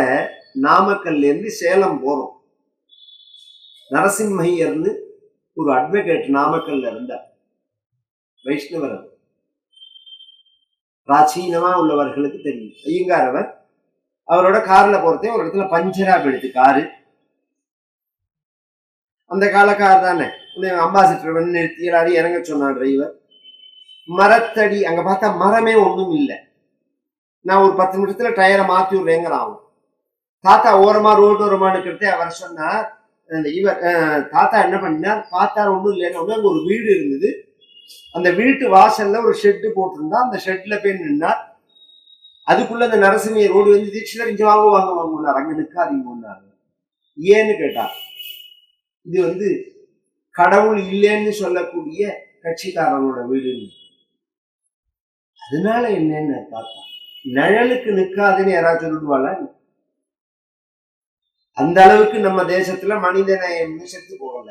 நாமக்கல்ல இருந்து சேலம் போறோம். நரசிம்மையர்னு ஒரு அட்வொகேட் நாமக்கல்ல இருந்தார், வைஷ்ணவர். பிராச்சீனமா உள்ளவர்களுக்கு தெரியும். ஐயங்கார் அவர். அவரோட கார்ல போறதே ஒரு இடத்துல பஞ்சரா போயிடுது காரு. அந்த கால கார் தானே, அம்பாசிடர் நிறுத்தி எல்லாரும் இறங்க சொன்னான் டிரைவர். மரத்தடி அங்க பார்த்தா மரமே ஒண்ணும் இல்லை. நான் ஒரு 10 நிமிஷத்துல டயரை மாத்தி விடுறேங்கிறான். தாத்தா ஓரமா ரோடு ஓரமா இருக்கிறதே அவர் சொன்னார். இவர் தாத்தா என்ன பண்ணார், பார்த்தார் ஒண்ணும் இல்லைன்னு. அங்க ஒரு வீடு இருந்தது. அந்த வீட்டு வாசல்ல ஒரு ஷெட்டு போட்டிருந்தா, அந்த ஷெட்ல போய் நின்னார். அதுக்குள்ள அந்த நரசிம்மையை ரோடு வந்து தீட்சிதர் இங்க வாங்க வாங்க வாங்கினார், அங்க நிற்காதீங்க. ஏன்னு கேட்டார். இது கடவுள் இல்லைன்னு சொல்லக்கூடிய கட்சிக்காரனோட வீடு. அதனால என்னன்னு பார்த்தா, நிழலுக்கு நிற்காதுன்னு யாராவது சொல்லிடுவாளா? அந்த அளவுக்கு நம்ம தேசத்துல மனிதனை செத்து போகல.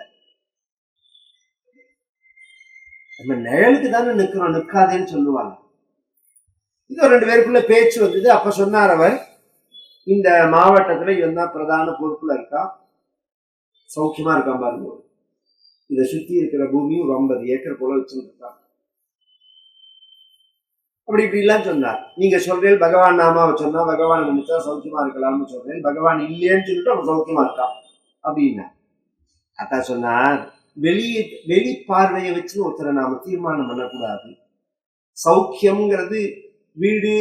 நம்ம நிழலுக்கு தானே நிக்கிறோம், நிற்காதேன்னு சொல்லுவாங்க. இது 2 பேருக்குள்ள பேச்சு வந்தது. அப்ப சொன்னார் அவர், இந்த மாவட்டத்துல இவன் தான் பிரதான பொறுப்புல இருக்கான், சௌக்கியமா இருக்கான் பாருங்க. இதை சுத்தி இருக்கிற பூமியும் ஒரு 50 ஏக்கர் போல வச்சுருக்கான். அப்படி இப்படி எல்லாம் சொன்னார். நீங்க சொல்றேன் பகவான் நாமாவை சொன்னா பகவான் நினைச்சா சௌக்கியமா இருக்கலாம்னு சொல்றேன், பகவான் இல்லைன்னு சொல்லிட்டு அவன் சௌக்கியமா இருக்கான் அப்படின்னா. அத்தா சொன்னார், வெளி பார்வையை வச்சு ஒருத்தரை நாம தீர்மானம் பண்ணக்கூடாது. சௌக்கியம்ங்கிறது வீடு,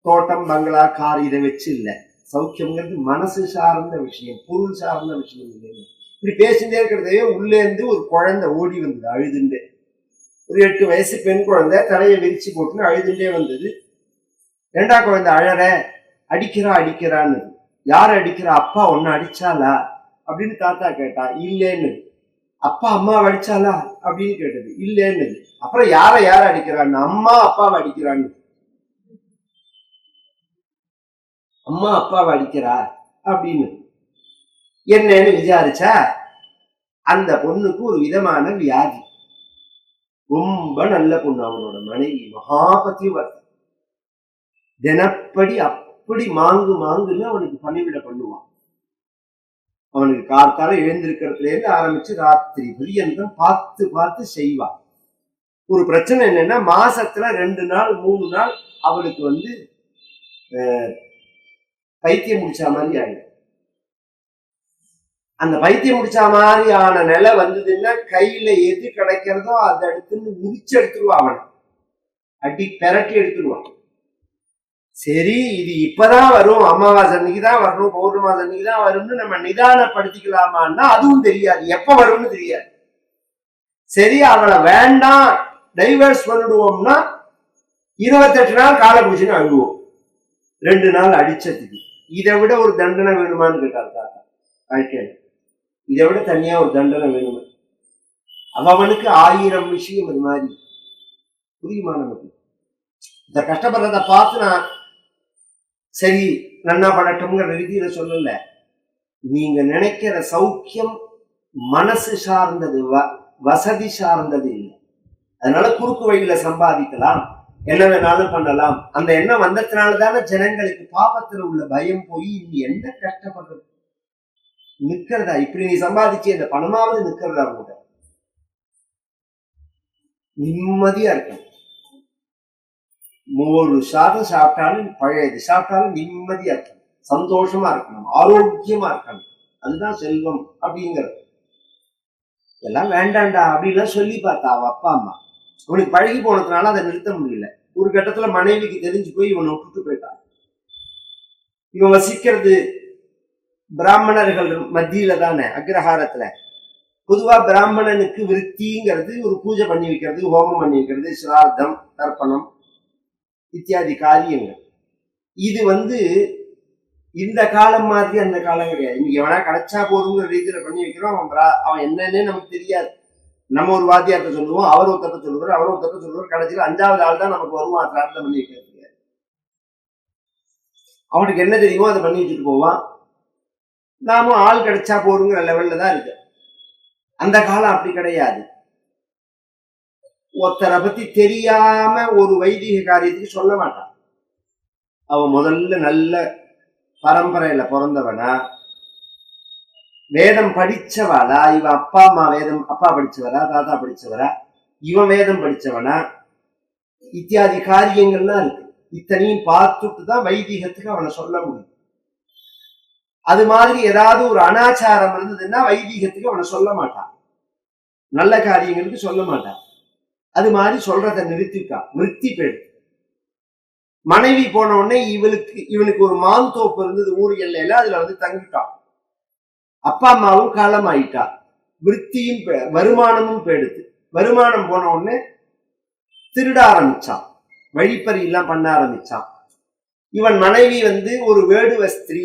தோட்டம், பங்களா, கார் இதை வச்சு இல்லை. சௌக்கியம்ங்கிறது மனசு சார்ந்த விஷயம், பொருள் சார்ந்த விஷயம் இல்லைங்க. இப்படி பேசிட்டே இருக்கிறதையே உள்ளே இருந்து ஒரு குழந்தை ஓடி வந்தது அழுதுண்டே. ஒரு 8 வயசு பெண் குழந்தை தலையை விரிச்சு போட்டுன்னு அழுதுண்டே வந்தது. 2ஆம் குழந்தை அழற, அடிக்கிறான்னு. யார் அடிக்கிறா? அப்பா ஒன்னு அடிச்சாலா அப்படின்னு தாத்தா கேட்டா. இல்லேன்னு. அப்பா அம்மாவை அடிச்சாலா அப்படின்னு கேட்டது. இல்லேன்னு. அப்புறம் யார அடிக்கிறான்னு. அம்மா அப்பாவை அடிக்கிறான்னு. அம்மா அப்பாவை அடிக்கிறா அப்படின்னு என்னன்னு விசாரிச்சா, அந்த பொண்ணுக்கு ஒரு விதமான வியாதி. ரொம்ப நல்ல பொண்ணு. அவனோட மனைவி மகாபதிவர்த்தி. தினப்படி அப்படி மாங்குன்னு அவனுக்கு பணிவிட பண்ணுவான். அவனுக்கு காத்தால எழுந்திருக்கிறதுல இருந்து ஆரம்பிச்சு ராத்திரி பரியந்தம் பார்த்து செய்வான். ஒரு பிரச்சனை என்னன்னா, மாசத்துல 2 நாள் 3 நாள் அவளுக்கு பைத்தியம் முடிச்ச மாதிரி ஆயிடும். அந்த பைத்தியம் முடிச்ச மாதிரியான நிலை வந்ததுன்னா கையில எது கிடைக்கிறதோ அதை எடுத்துன்னு முடிச்சு எடுத்துருவான். அவன் அடி பெரட்டி எடுத்துருவான். சரி, இது இப்பதான் வரும், அமாவாசை அன்னைக்குதான் வரணும், பௌர்ணமாசை அன்னைக்குதான் வரும்னு நம்ம நிதானப்படுத்திக்கலாமான்னா அதுவும் தெரியாது, எப்ப வரும்னு தெரியாது. சரி, அவளை வேண்டாம் டைவர்ஸ் பண்ணிடுவோம்னா 28 நாள் காலை பிடிச்சுன்னு அழுவோம். 2 நாள் அடிச்சதுக்கு. இதை விட ஒரு தண்டனை வேணுமான்னு கேட்டார் தாத்தா. வாழ்க்கையில இதை விட தனியா ஒரு தண்டனை வேணுமா? அவனுக்கு 1000 விஷயம் இது மாதிரி புரியுமா? நமக்கு இந்த கஷ்டப்படுறத பார்த்து நான் சரி நன்னா படட்டும்ங்கிற ரீதியில சொல்லல. நீங்க நினைக்கிற சௌக்கியம் மனசு சார்ந்தது, வசதி சார்ந்தது இல்லை. அதனால குறுக்கு வழியில சம்பாதிக்கலாம், என்ன வேணாலும் பண்ணலாம். அந்த எண்ணம் வந்ததுனாலதானே ஜனங்களுக்கு பாபத்துல உள்ள பயம் போய் இனி என்ன கஷ்டப்படுறது நிக்கிறதா? இப்படி நீ சம்பாதிச்சு அந்த பணமாவது நிக்கிறதா? கூட நிம்மதியா இருக்கணும். 1 சாதம் சாப்பிட்டாலும் பழையது சாப்பிட்டாலும் நிம்மதியா இருக்கணும், சந்தோஷமா இருக்கணும், ஆரோக்கியமா இருக்கணும். அதுதான் செல்வம் அப்படிங்கிறது. இதெல்லாம் வேண்டாண்டா அப்படின்லாம் சொல்லி பார்த்தா அவ அப்பா அம்மா. அவனுக்கு பழகி போனதுனால அதை நிறுத்த முடியல. ஒரு கட்டத்துல மனைவிக்கு தெரிஞ்சு போய் இவனை விட்டுட்டு போயிட்டான். இவன் வசிக்கிறது பிராமணர்கள் மத்தியில தானே, அக்ரஹாரத்துல. பொதுவா பிராமணனுக்கு விருத்திங்கிறது ஒரு பூஜை பண்ணி வைக்கிறது, ஹோமம் பண்ணி வைக்கிறது, சிரார்த்தம், தர்ப்பணம் இத்தியாதி காரியங்கள். இது இந்த காலம் மாதிரி அந்த காலம் கிடையாது. இன்னைக்கு எவனா கிடைச்சா போதுங்கிற ரீதியில பண்ணி வைக்கிறோம். அவன் என்னன்னே நமக்கு தெரியாது. நம்ம ஒரு வாத்தியார்த்த சொல்லுவோம், அவர் ஒருத்தட்ட சொல்லுவார், கடைசியில் 5வது ஆள் தான் நமக்கு வருவான் பிரார்த்தனை பண்ணி வைக்கிறது. அவனுக்கு என்ன தெரியுமோ அதை பண்ணி வச்சுட்டு போவான். நாமும் ஆள் கிடைச்சா போருங்கிற லெவல்ல தான் இருக்கு. அந்த காலம் அப்படி கிடையாது. ஒருத்தரை பத்தி தெரியாம ஒரு வைதிக காரியத்துக்கு சொல்ல மாட்டான். அவன் முதல்ல நல்ல பரம்பரையில பிறந்தவனா, வேதம் படிச்சவாளா, இவன் அப்பா அம்மா வேதம் அப்பா படிச்சவரா, தாத்தா படிச்சவரா, இவன் வேதம் படிச்சவனா, இத்தியாதி காரியங்கள்லாம் இருக்கு. இத்தனையும் பார்த்துட்டு தான் வைதிகத்துக்கு அவனை சொல்ல முடியும். அது மாதிரி ஏதாவது ஒரு அனாச்சாரம் இருந்ததுன்னா வைதிகத்துக்கு அவனை சொல்ல மாட்டான், நல்ல காரியங்களுக்கு சொல்ல மாட்டான். அது மாதிரி சொல்றதை நிறுத்திட்டான், நிறுத்தி போயிடு. மனைவி போன உடனே இவனுக்கு ஒரு மாந்தோப்பு இருந்தது ஊர் எல்லையில, அதுல தங்கிட்டான். அப்பா அம்மாவும் காலம் ஆயிட்டா, விருத்தியும் வருமானமும் போயிடுது. வருமானம் போன உடனே திருட ஆரம்பிச்சான், வழிப்பறி எல்லாம் பண்ண ஆரம்பிச்சான். இவன் மனைவி ஒரு வேடுவ ஸ்திரீ.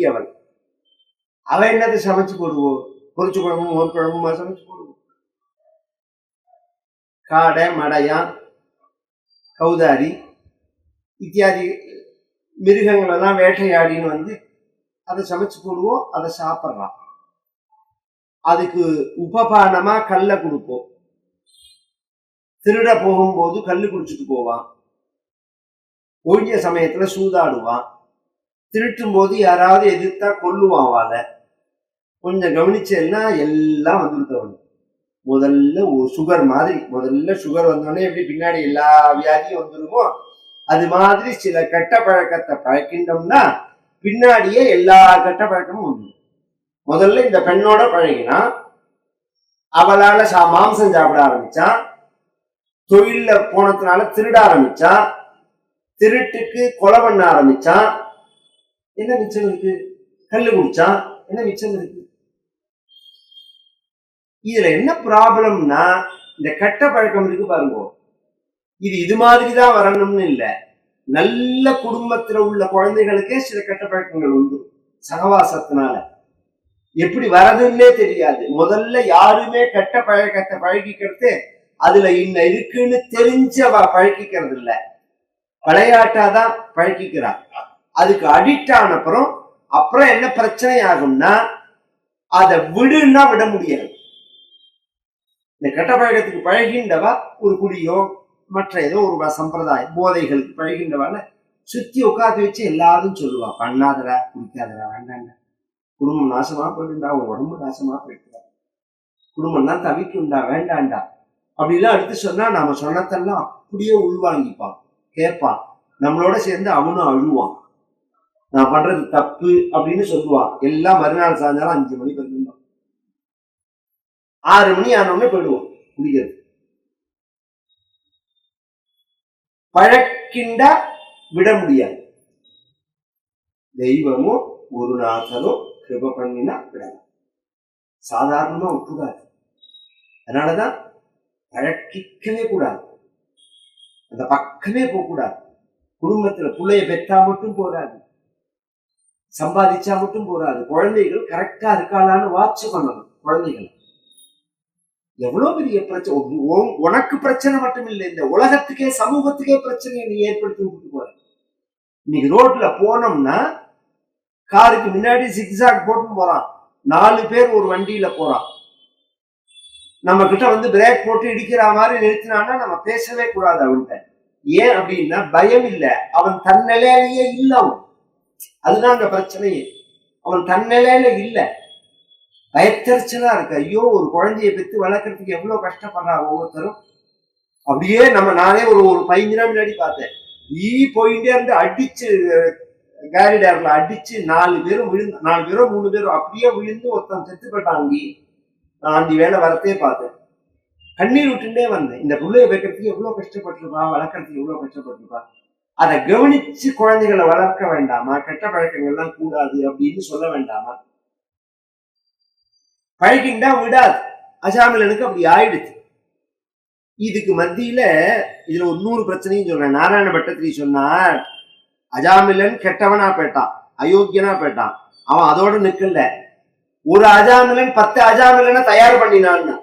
அவன் என்னத்தை சமைச்சு போடுவோம்? பொரிச்சு குழம்பும் ஒரு குழம்புமா சமைச்சு போடுவோம். காடை, மடையான், கௌதாரி இத்தியாதி மிருகங்கள் எல்லாம் வேட்டையாடின்னு அதை சமைச்சு போடுவோம். அதை சாப்பிட்றான். அதுக்கு உபபானமா கல்ல கொடுப்போம். திருட போகும்போது கல்லு குடிச்சிட்டு போவான். ஒழிய சமயத்துல சூதாடுவான். திருட்டும் போது யாராவது எதிர்த்தா கொல்லுவான் வாழை. கொஞ்சம் கவனிச்சேன்னா எல்லாம் வந்துருத்தவன். முதல்ல ஒரு சுகர் மாதிரி, முதல்ல சுகர் வந்தோடனே எப்படி பின்னாடி எல்லா வியாதியும் வந்துருமோ அது மாதிரி சில கெட்ட பழக்கத்தை பழக்கின்றோம்னா பின்னாடியே எல்லா கெட்ட பழக்கமும் வந்துடும். முதல்ல இந்த பெண்ணோட பழகினா அவளால மாம்சம் சாப்பிட ஆரம்பிச்சான். தொழில போனதுனால திருட ஆரம்பிச்சான். திருட்டுக்கு கொலை பண்ண ஆரம்பிச்சான், என்ன மிச்சம் இருக்கு? கல்லு குடிச்சான், என்ன மிச்சம் இருக்கு? இதுல என்ன ப்ராப்ளம்னா, இந்த கெட்ட பழக்கம் இருக்கு பாருங்க, இது மாதிரிதான் வரணும்னு இல்லை. நல்ல குடும்பத்துல உள்ள குழந்தைகளுக்கே சில கெட்ட பழக்கங்கள் உண்டு சகவாசத்தினால. எப்படி வரதுன்னே தெரியாது. முதல்ல யாருமே கெட்ட பழக்கத்தை பழகிக்கிறது அதுல இன்ன இருக்குன்னு தெரிஞ்ச பழகிக்கிறது இல்ல, விளையாட்டாதான் பழகிக்கிறார். அதுக்கு அடிக்ட் ஆன அப்புறம் என்ன பிரச்சனை ஆகும்னா, அதை விடுன்னா விட முடியாது. இந்த கெட்ட பழக்கத்துக்கு பழகின்றவா ஒரு குடியோ மற்ற ஏதோ ஒரு சம்பிரதாயம் போதைகளுக்கு பழகின்றவால சுத்தி உட்காந்து வச்சு எல்லாரும் சொல்லுவா, பண்ணாதரா, குடிக்காதரா, வேண்டாண்டா, குடும்பம் நாசமா போயிட்டுண்டா, உன் உடம்பு நாசமா போயிட்டுடா, குடும்பம் தான் தவிக்குண்டா, வேண்டாண்டா அப்படிலாம் எடுத்து சொன்னா நாம சொன்னதெல்லாம் அப்படியே உள்வாங்கிப்பான், கேட்பான், நம்மளோட சேர்ந்து அவனும் அழுவான், நான் பண்றது தப்பு அப்படின்னு சொல்லுவான். எல்லாம் மறுநாள் சாயங்காலம் 5 மணி வரைக்கும், 6 மணி ஆனோடனே போயிடுவோம் குடிக்கிறது. பழக்கிண்டா விட முடியாது. தெய்வமோ குருநாதனோ கிருப பண்ணினா விடலாம், சாதாரணமா விட்டுடாது. அதனாலதான் பழக்கிக்கவே கூடாது, அந்த பக்கமே போக கூடாது. குடும்பத்துல பிள்ளைய பெற்றா மட்டும் போராது, சம்பாதிச்சா மட்டும் போராது, குழந்தைகள் கரெக்டா இருக்காளான்னு வாட்ச் பண்ணணும். குழந்தைகள் எவ்வளவு பெரிய பிரச்சனை, உனக்கு பிரச்சனை மட்டும் இல்லை, இந்த உலகத்துக்கே சமூகத்துக்கே பிரச்சனையை நீ ஏற்படுத்தி விட்டு போற. இன்னைக்கு ரோட்ல போனோம்னா காருக்கு முன்னாடி சிக்ஸாக் போட்டு போறான், 4 பேர் ஒரு வண்டியில போறான், நம்ம கிட்ட வந்து பிரேக் போட்டு இடிக்கிற மாதிரி நிறுத்தினான்னா நம்ம பேசவே கூடாது அவன்கிட்ட. ஏன் அப்படின்னா பயம் இல்லை, அவன் தன் நிலையிலேயே இல்லை. அவன் அதுதான் அங்க பிரச்சனையே, அவன் தன் நிலையில இல்லை, பயத்தறிச்சலா இருக்கு. ஐயோ, ஒரு குழந்தைய பெற்று வளர்க்கறதுக்கு எவ்வளவு கஷ்டப்படுறா ஒவ்வொருத்தரும். அப்படியே நானே ஒரு 15 நாள் முன்னாடி பார்த்தேன், போயிட்டே இருந்து அடிச்சு கேரிடர்ல அடிச்சு 4 பேரும் விழுந்து, 4 பேரோ 3 பேரோ அப்படியே விழுந்து ஒருத்தன் செத்து போயிட்டாங்க. நான் அந்த வேலை வரத்தே பார்த்தேன், கண்ணீர் விட்டுட்டே வந்தேன். இந்த பிள்ளைய வைக்கிறதுக்கு எவ்வளவு கஷ்டப்பட்டிருப்பா, வளர்க்கறதுக்கு எவ்வளவு கஷ்டப்பட்டிருப்பா. அதை கவனிச்சு குழந்தைகளை வளர்க்க வேண்டாமா? கெட்ட பழக்கங்கள்லாம் கூடாது அப்படின்னு சொல்ல வேண்டாமா? பழகிண்டா விடாது. அஜாமிலனுக்கு அப்படி ஆயிடுச்சு. இதுக்கு மத்தியில இதுல ஒரு 100 பிரச்சனையும் சொல்றேன். நாராயண பட்டத்திரி சொன்னார், அஜாமிலன் கெட்டவனா போயிட்டான், அயோக்கியனா போயிட்டான். அவன் அதோட நிக்கல, ஒரு அஜாமிலன் 10 அஜாமிலனை தயார் பண்ணினான்னு.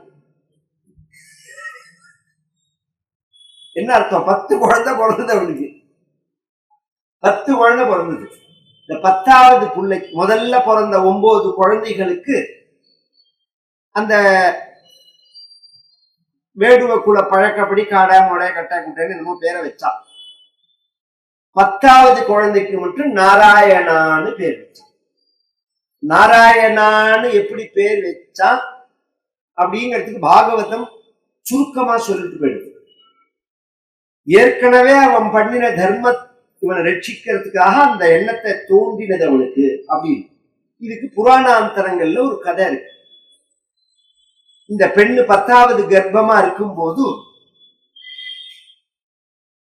என்ன அர்த்தம்? 10 குழந்தை பிறந்தது அவனுக்கு, 10 குழந்தை பிறந்தது. இந்த 10வது பிள்ளைக்கு முதல்ல பிறந்த 9 குழந்தைகளுக்கு அந்த வேடுவ குல பழக்கப்படி காடா மொடை கட்டா குட்டைன்னு என்னமோ பேரை வச்சான். 10வது குழந்தைக்கு மட்டும் நாராயணான்னு பேர் வச்சான். நாராயணான்னு எப்படி பேர் வச்சான் அப்படிங்கிறதுக்கு பாகவதம் சுருக்கமா சொல்லிட்டு போயிடுது. ஏற்கனவே அவன் பண்ணின தர்ம இவனை ரட்சிக்கிறதுக்காக அந்த எண்ணத்தை தோன்றினது அவனுக்கு அப்படின்னு. இதுக்கு புராணாந்தரங்கள்ல ஒரு கதை இருக்கு. இந்த பெண்ணு 10வது கர்ப்பமா இருக்கும் போது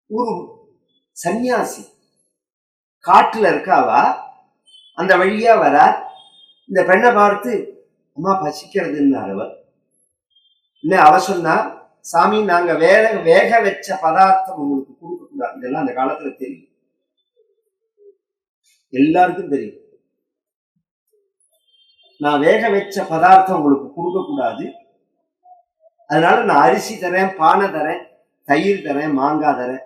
ஒரு சன்னியாசி காட்டுல இருக்காவா, அந்த வழியா வர இந்த பெண்ணை பார்த்து, அம்மா பசிக்கிறதுன்னாரு அவர். இல்ல, அவ சொன்னா, சாமி நாங்க வேக வச்ச பதார்த்தம் உங்களுக்கு கொடுக்க கூடாது. இதெல்லாம் அந்த காலத்துல தெரியும், எல்லாருக்கும் தெரியும். நான் வேக வச்ச பதார்த்தம் உங்களுக்கு கொடுக்க கூடாது, அதனால நான் அரிசி தரேன், பானை தரேன், தயிர் தரேன், மாங்காய் தரேன்,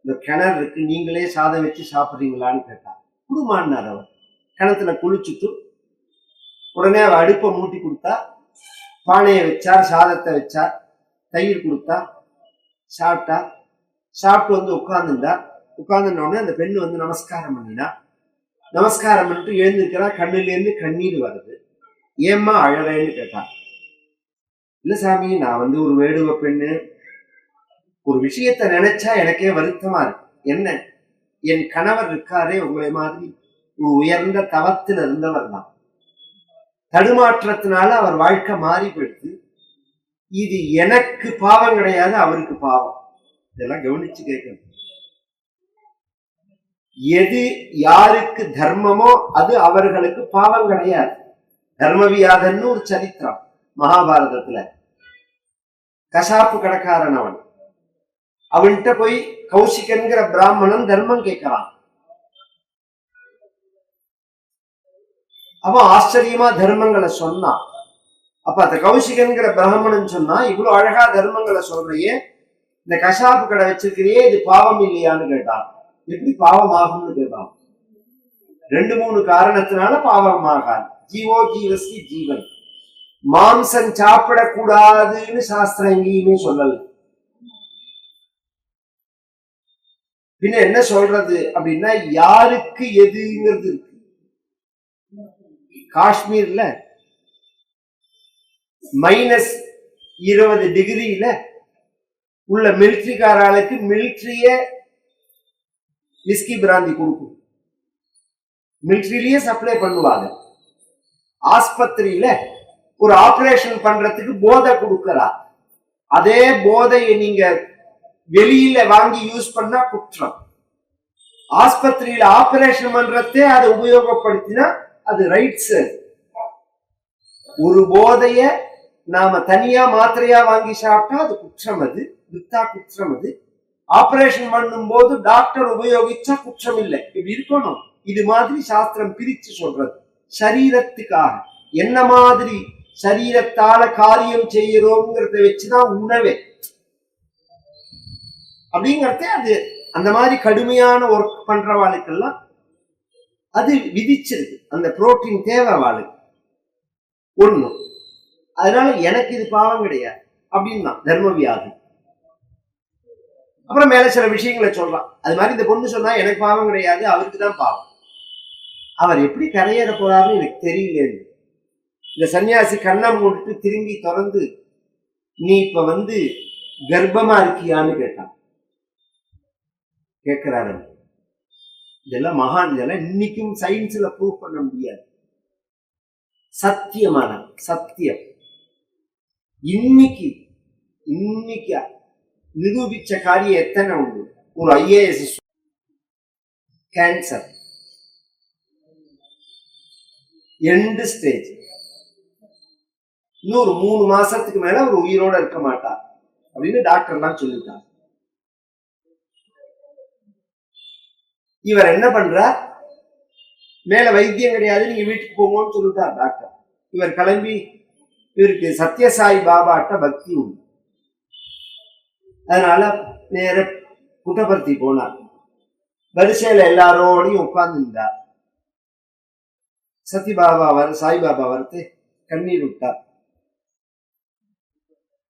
இந்த கிணறு இருக்கு, நீங்களே சாதம் வச்சு சாப்பிட்றீங்களான்னு கேட்டான். குடுமான்னார் அவர். கிணத்துல குளிச்சுட்டு உடனே அவ அடுப்பை மூட்டி கொடுத்தா, பானையை வச்சார், சாதத்தை வச்சார், தயிர் கொடுத்தா, சாப்பிட்டா. சாப்பிட்டு வந்து உட்கார்ந்துட்டா. உட்கார்ந்துட்டோடனே அந்த பெண்ணு வந்து நமஸ்காரம் பண்ணினா. நமஸ்காரம் பண்ணிட்டு எழுந்திருக்கிறா. கண்ணுலேருந்து கண்ணீர் வருது. ஏம்மா அழறேன்னு கேட்டான். இல்ல சாமி, நான் வந்து ஒரு வேடுவ பெண்ணு, ஒரு விஷயத்த நினைச்சா எனக்கே வருத்தமா இருக்கு. என்ன, என் கணவர் இருக்காரே உங்களை மாதிரி ஒரு உயர்ந்த தவத்தில் இருந்தவர் தான், தடுமாற்றத்தினால அவர் வாழ்க்கை மாறி போயிடுது. இது எனக்கு பாவம் கிடையாது, அவருக்கு பாவம். இதெல்லாம் கவனிச்சு கேட்கணும். எது யாருக்கு தர்மமோ அது அவர்களுக்கு பாவம் கிடையாது. தர்மவியாதன்னு ஒரு சரித்திரம் மகாபாரதத்துல. கசாப்பு கடைக்காரன் அவன். அவன்கிட்ட போய் கௌசிகன்கிற பிராமணன் தர்மம் கேட்கிறான். அவன் ஆச்சரியமா தர்மங்களை சொன்னான். அப்ப அந்த கௌசிகன்கிற பிராமணன் சொன்னா, இவ்வளவு அழகா தர்மங்களை சொல்றையே, இந்த கசாப்பு கடை வச்சிருக்கிறியே இது பாவம் இல்லையான்னு கேட்டான். எப்படி பாவம் ஆகும்னு கேட்டான். 2-3 காரணத்தினால பாவமாகாது. ஜீவோ ஜீவஸ்தி ஜீவன். மாம்சம் சாப்பிடக்கூடாதுன்னு சாஸ்திரம் எங்கேயுமே சொல்லல. பின்ன என்ன சொல்றது அப்படின்னா, யாருக்கு எதுங்கிறது இருக்கு. காஷ்மீர்ல -20 டிகிரியில உள்ள மிலிட்ரிக்காரர்களுக்கு மிலிட்ரிய விஸ்கி பிராந்தி கொடுக்கும். மிலிட்ரியிலேயே சப்ளை பண்ணுவாங்க. ஆஸ்பத்திரியில ஒரு ஆபரேஷன் பண்றதுக்கு போதை கொடுக்கறா. அதே போதையை நீங்க வெளியில வாங்கி யூஸ் பண்ணா குற்றம். ஆஸ்பத்திரியில ஆபரேஷன் பண்றதே அதை உபயோகப்படுத்தினா அது ரைட்ஸ். ஒரு போதைய நாம தனியா மாத்திரையா வாங்கி சாப்பிட்டா அது குற்றம். அது வித்தா குற்றம். அது ஆபரேஷன் பண்ணும் போது டாக்டர் உபயோகிச்சா குற்றம் இல்லை. இப்படி இருக்கணும். இது மாதிரி சாஸ்திரம் பிரிச்சு சொல்றது. சரீரத்துக்காக என்ன மாதிரி சரீரத்தால காரியம் செய்யறோங்கிறத வச்சுதான் உணவே அப்படிங்கறத. அது அந்த மாதிரி கடுமையான ஒர்க் பண்றவாளுக்கெல்லாம் அது விதிச்சிருக்கு. அந்த புரோட்டீன் தேவை வாளுக்கு ஒண்ணு. அதனால எனக்கு இது பாவம் கிடையாது அப்படின்னு தான் தர்ம வியாதி. அப்புறம் மேல சில விஷயங்களை சொல்றான். அது மாதிரி இந்த பொண்ணு சொன்னா எனக்கு பாவம் கிடையாது, அவருக்கு தான் பாவம். அவர் எப்படி கரையேற போறாருன்னு எனக்கு தெரியல. இந்த சன்னியாசி கண்ணம் போட்டுட்டு திரும்பி திறந்து, நீ இப்ப கர்ப்பமா இருக்கியான்னு கேட்டான். கேட்கிறாரு. இதெல்லாம் மகான். இதெல்லாம் இன்னைக்கும் சயின்ஸ்ல ப்ரூவ் பண்ண முடியாது. சத்தியமான சத்தியம். இன்னைக்கு நிரூபிச்ச காரியம் எத்தனை உண்டு. ஒரு IAS கேன்சர் எண்ட் ஸ்டேஜ். இன்னொரு 3 மாசத்துக்கு மேல ஒரு உயிரோட இருக்க மாட்டார் அப்படின்னு டாக்டர்லாம் சொல்லிட்டார். இவர் என்ன பண்றார், மேல வைத்தியம் கிடையாது, நீங்க வீட்டுக்கு போங்கன்னு சொல்லிட்டார் டாக்டர். இவர் கிளம்பி, இவருக்கு சத்யசாய் பாபாட்ட பக்தி உண்டு. அதனால நேர புட்டபர்த்தி போனார். வரிசையில எல்லாரோடையும் உட்கார்ந்து இருந்தார். சத்யபாபா சாய்பாபா வரத்து கண்ணீர் விட்டார்.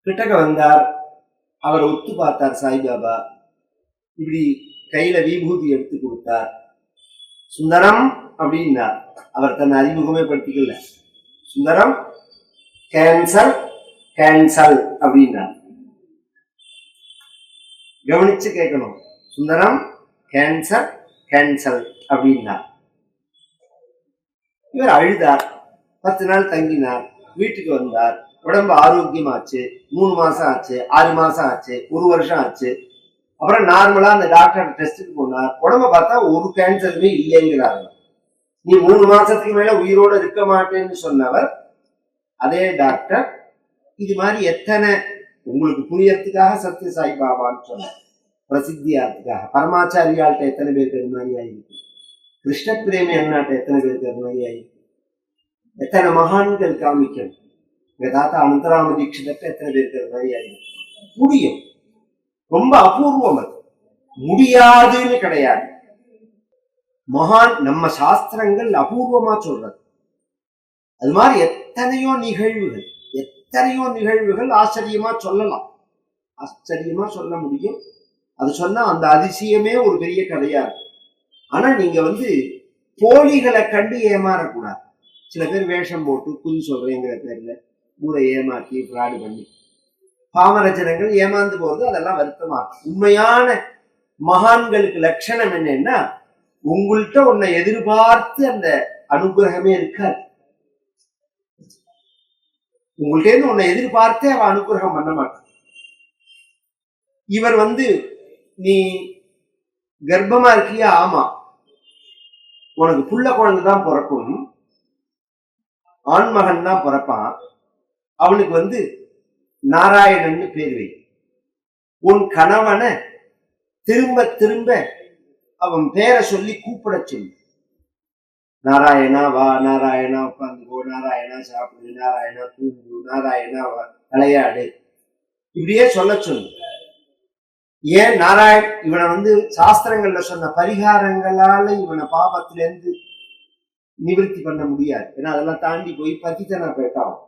கிட்டக்க வந்தார். அவர் ஒத்து பார்த்தார் சாய்பாபா. இப்படி கையில விபூதி எடுத்து கொடுத்தார். சுந்தரம் அப்படின்னார். அவர் தன்னை அறிமுகமே படுத்திக்கல. சுந்தரம் கேன்சர் கேன்சல் அப்படின்னார். கவனிச்சு கேட்கணும். சுந்தரம் கேன்சர் கேன்சல் அப்படின்னார். இவர் அழுதார். 10 நாள் தங்கினார். வீட்டுக்கு வந்தார். உடம்பு ஆரோக்கியமாச்சு. 3 மாசம் ஆச்சு, 6 மாசம் ஆச்சு, 1 வருஷம் ஆச்சு. அப்புறம் நார்மலா அந்த டாக்டர் டெஸ்ட்டுக்கு போனார். உடம்ப பார்த்தா ஒரு கேன்சருமே இல்லைங்கிறாங்க. நீ 3 மாசத்துக்கு மேல உயிரோட இருக்க மாட்டேன்னு சொன்னவர் அதே டாக்டர் இது மாதிரி எத்தனை உங்களுக்கு புரியறதுக்காக சத்ய சாய் பாபான்னு சொன்ன பிரசித்தியாகிறதுக்காக பரமாச்சாரியால்கிட்ட எத்தனை பேருக்கு அது மாதிரி ஆயிருக்கு. கிருஷ்ண பிரேமி அண்ணாட்ட எத்தனை பேருக்கு அது மாதிரி ஆயிருக்கு. எத்தனை மகான்கள் காமிக்கணும். எங்க தாத்தா அனந்தராம தீட்சிதர்கிட்ட எத்தனை பேருக்கு அது மாதிரி ஆயிருக்கு. முடியும். ரொம்ப அபூர்வம். அது முடியாதுன்னு கிடையாது. மகான் நம்ம சாஸ்திரங்கள் அபூர்வமா சொல்றது. அது மாதிரி எத்தனையோ நிகழ்வுகள் ஆச்சரியமா சொல்லலாம். ஆச்சரியமா சொல்ல முடியும். அது சொன்னா அந்த அதிசயமே ஒரு பெரிய கதையா இருக்கு. ஆனா நீங்க போலிகளை கண்டு ஏமாறக்கூடாது. சில பேர் வேஷம் போட்டு புது சொல்றேங்கிற பேர்ல ஊரை ஏமாற்றி ஃப்ராடு பண்ணி பாமரஜனங்கள் ஏமாந்து போறது அதெல்லாம் வருத்தமா. உண்மையான மகான்களுக்கு லட்சணம் என்னன்னா, உங்கள்கிட்ட உன்னை எதிர்பார்த்து அந்த அனுகிரகமே இருக்காது. உங்கள்கிட்ட இருந்து உன்னை எதிர்பார்த்தே அவன் அனுகிரகம் பண்ண மாட்டான். இவர் நீ கர்ப்பமா இருக்கியா? ஆமா. உனக்கு புள்ள குழந்தை தான் பிறக்கும், ஆண்மகன் தான் பிறப்பான், அவனுக்கு நாராயணன்னு பேர் வை. உன் கணவனை திரும்ப திரும்ப அவன் பேரை சொல்லி கூப்பிட சொல்லு. நாராயணா வா, நாராயணா உட்காந்துக்கோ, நாராயணா சாப்பிடு, நாராயணா தூங்கு, நாராயணா விளையாடு, இப்படியே சொல்ல சொல்லு. ஏன் இவனை சாஸ்திரங்கள்ல சொன்ன பரிகாரங்களால இவனை பாபத்திலிருந்து நிவர்த்தி பண்ண முடியாது. ஏன்னா அதெல்லாம் தாண்டி போய் பத்தித்தனா பேட்டாவும்.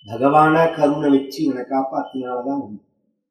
பகவானா கருணை வச்சு இவனை காப்பாத்தினாலதான் உண்டு.